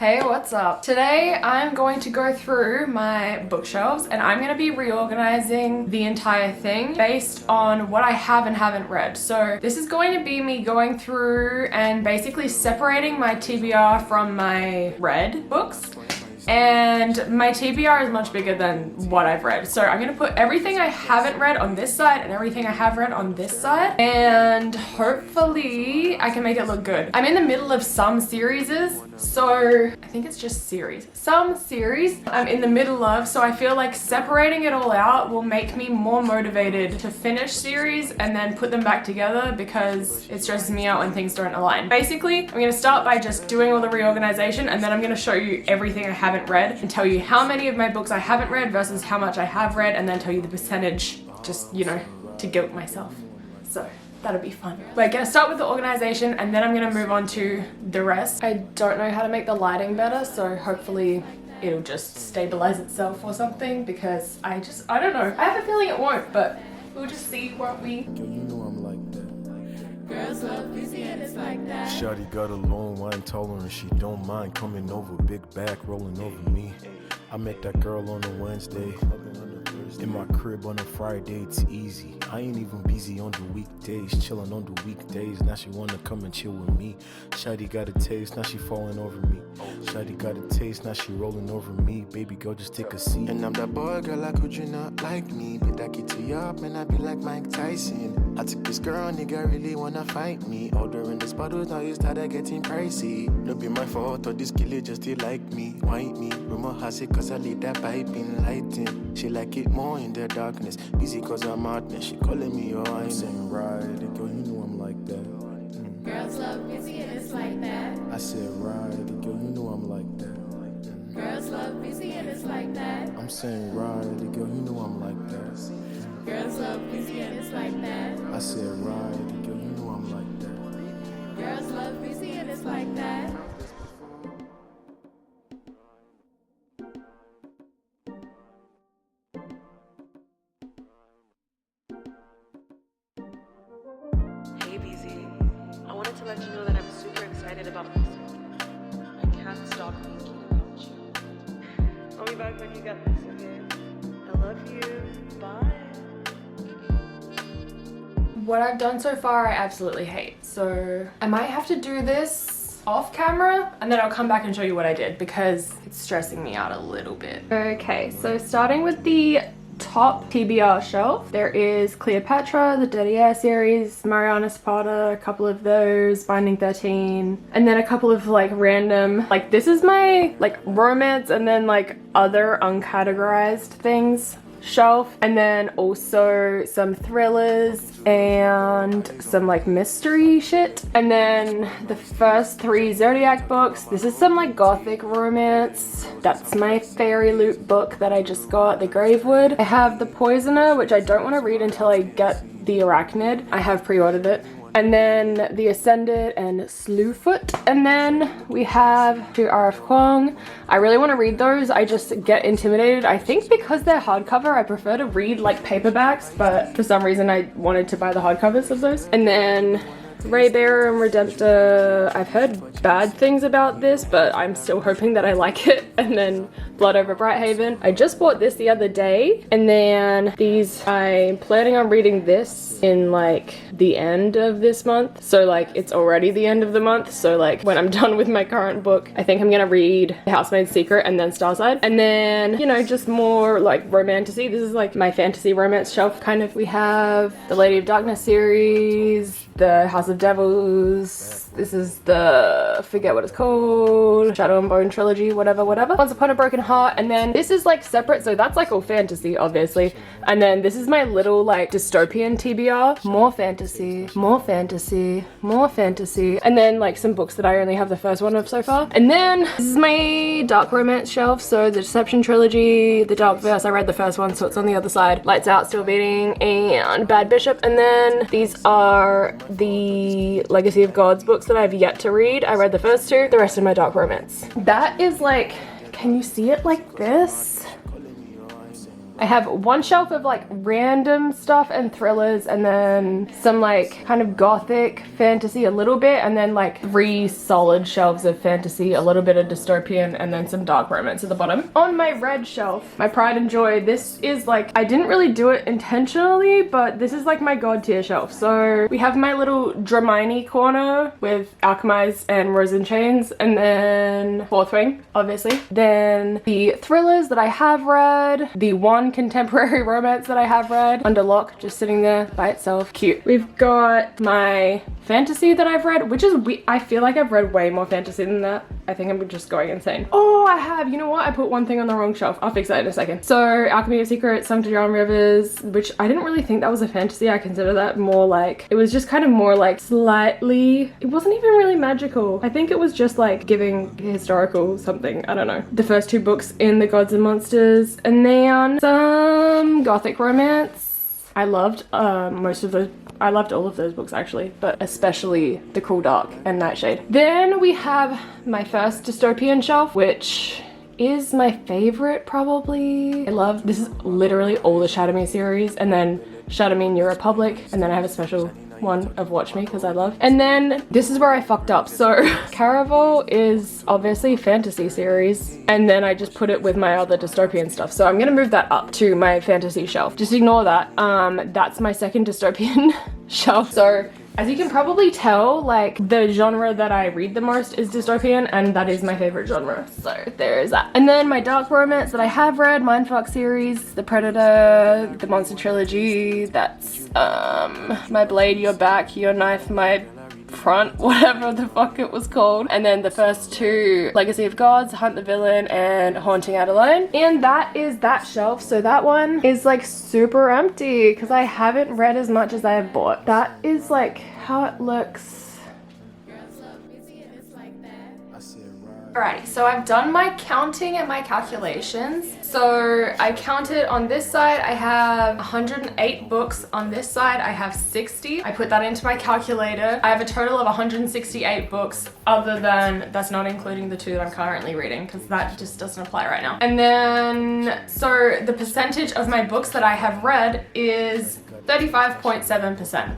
Hey, what's up? Today I'm going to go through my bookshelves and I'm going to be reorganizing the entire thing based on what I have and haven't read. So this is going to be me going through and basically separating my TBR from my read books. And my TBR is much bigger than what I've read. So I'm gonna put everything I haven't read on this side and everything I have read on this side. And hopefully I can make it look good. I'm in the middle of some series, so I think it's just series. Some series I'm in the middle of, so I feel like separating it all out will make me more motivated to finish series and then put them back together because it stresses me out when things don't align. Basically, I'm gonna start by just doing all the reorganization and then I'm gonna show you everything I haven't read and tell you how many of my books I haven't read versus how much I have read, and then tell you the percentage, just, you know, to guilt myself. So that'll be fun. We're gonna start with the organization and then I'm gonna move on to the rest. I don't know how to make the lighting better, so hopefully it'll just stabilize itself or something, because I don't know. I have a feeling it won't, but we'll just see, won't we? Girl, you know I'm like that. Girls love busy and it's like that. Shawty got a long wine tolerance, she don't mind coming over, big back rolling over me. I met that girl on a Wednesday, in my crib on a Friday, it's easy. I ain't even busy on the weekdays, chillin' on the weekdays. Now she wanna come and chill with me. Shawty got a taste, now she falling over me. Shawty got a taste, now she rolling over me. Baby girl, just take a seat. And I'm that boy, girl, like, could you not like me? But I get you up, and I be like Mike Tyson. I took this girl, nigga really wanna fight me. Ordering this bottles, now you started getting pricey. No be my fault, or this killer just did like me. White me, rumor has it, cause I leave that pipe in lighting. She like it more in the darkness, busy cause I'm madness. She calling me, oh, I ain't saying right. Girl, you know I'm like that. Girls love busy and it's like that. I said right, girl, you know I'm like that. Girls love busy and it's like that. I'm saying right, girl, you know I'm like that. Girls love busy and it's like that. I said right, girl, you know I'm like that. Girls love busy and it's like that. Hey BZ, I wanted to let you know that I'm super excited about this. I can't stop thinking about you. I'll be back when you get this, okay? I love you. Bye. What I've done so far I absolutely hate, so I might have to do this off camera and then I'll come back and show you what I did because it's stressing me out a little bit. Okay, so starting with the top TBR shelf, there is Cleopatra, the Dirty Air series, Mariana Zapata, a couple of those, Binding 13, and then a couple of like random, like this is my like romance and then like other uncategorized things shelf, and then also some thrillers and some like mystery shit, and then the first 3 Zodiac books. This is some like gothic romance. That's my Fairy Loot book that I just got, the Gravewood. I have The Poisoner, which I don't want to read until I get the Arachnid. I have pre-ordered it. And then The Ascended and Slewfoot. And then we have to R.F. Kuang. I really want to read those. I just get intimidated. I think because they're hardcover, I prefer to read like paperbacks, but for some reason I wanted to buy the hardcovers of those. And then Raybearer and Redemptor. I've heard bad things about this, but I'm still hoping that I like it. And then Blood Over Brighthaven. I just bought this the other day, and then these, I'm planning on reading this in like the end of this month. So like it's already the end of the month. So like when I'm done with my current book, I think I'm gonna read The Housemaid's Secret and then Starside. And then, you know, just more like romantasy. This is like my fantasy romance shelf kind of. We have the Lady of Darkness series, the House of Devils. This is the, forget what it's called, Shadow and Bone trilogy, whatever. Once Upon a Broken Heart. And then this is like separate, so that's like all fantasy, obviously. And then this is my little like dystopian TBR. More fantasy, more fantasy, more fantasy. And then like some books that I only have the first one of so far. And then this is my dark romance shelf. So the Deception trilogy, the Dark Verse, I read the first one, so it's on the other side. Lights Out, Still Beating, and Bad Bishop. And then these are the Legacy of Gods books that I've yet to read. I read the first 2, the rest of my dark romance. That is like, can you see it like this? I have one shelf of like random stuff and thrillers, and then some like kind of gothic fantasy a little bit, and then like 3 solid shelves of fantasy, a little bit of dystopian, and then some dark romance at the bottom. On my red shelf, my pride and joy, this is like, I didn't really do it intentionally, but this is like my god tier shelf. So we have my little Dramini corner with Alchemized and Rose in Chains, and then Fourth Wing, obviously. Then the thrillers that I have read, the one contemporary romance that I have read, Under Lock, just sitting there by itself. Cute. We've got my fantasy that I've read, which is, I feel like I've read way more fantasy than that. I think I'm just going insane. Oh, I have, you know what? I put one thing on the wrong shelf. I'll fix that in a second. So Alchemy of Secrets, Sung to Drown Rivers, which I didn't really think that was a fantasy. I consider that more like, it was just kind of more like slightly, it wasn't even really magical. I think it was just like giving historical something. I don't know. The first 2 books in the Gods and Monsters, and then some gothic romance. I loved I loved all of those books actually, but especially The Cruel Dark and Nightshade. Then we have my first dystopian shelf, which is my favorite probably. I love, this is literally all the Shadow Me series, and then Shadow Me New Republic, and then I have a special one of Watch Me because I love. And then this is where I fucked up. So Caraval is obviously fantasy series, and then I just put it with my other dystopian stuff. So I'm gonna move that up to my fantasy shelf. Just ignore that. That's my second dystopian shelf. So as you can probably tell, like the genre that I read the most is dystopian, and that is my favorite genre. So there is that. And then my dark romance that I have read, Mindfuck series, The Predator, the Monster Trilogy, that's My Blade, Your Back, Your Knife, My Front, whatever the fuck it was called. And then the first 2, Legacy of Gods, Hunt the Villain, and Haunting Out Alone. And that is that shelf. So that one is like super empty because I haven't read as much as I have bought. That is like how it looks. Girls love busy and it's like that. I said right. Alrighty, so I've done my counting and my calculations. So I counted on this side, I have 108 books. On this side, I have 60. I put that into my calculator. I have a total of 168 books, other than, that's not including the 2 that I'm currently reading, because that just doesn't apply right now. And then, so the percentage of my books that I have read is 35.7%.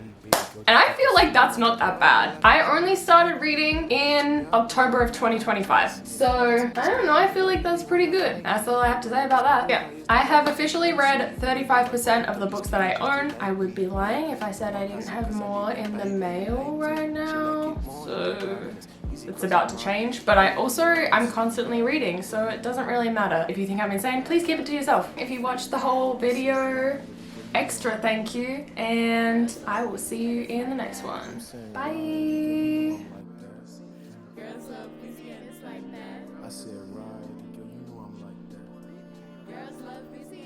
And I feel like that's not that bad. I only started reading in October of 2025. So, I don't know, I feel like that's pretty good. That's all I have to say about that. Yeah. I have officially read 35% of the books that I own. I would be lying if I said I didn't have more in the mail right now. So it's about to change, but I'm constantly reading, so it doesn't really matter. If you think I'm insane, please keep it to yourself. If you watched the whole video, extra thank you, and I will see you in the next one. Bye. Girls love busy and it's like that. I said right. Girl, you know I'm like that. Girls love busy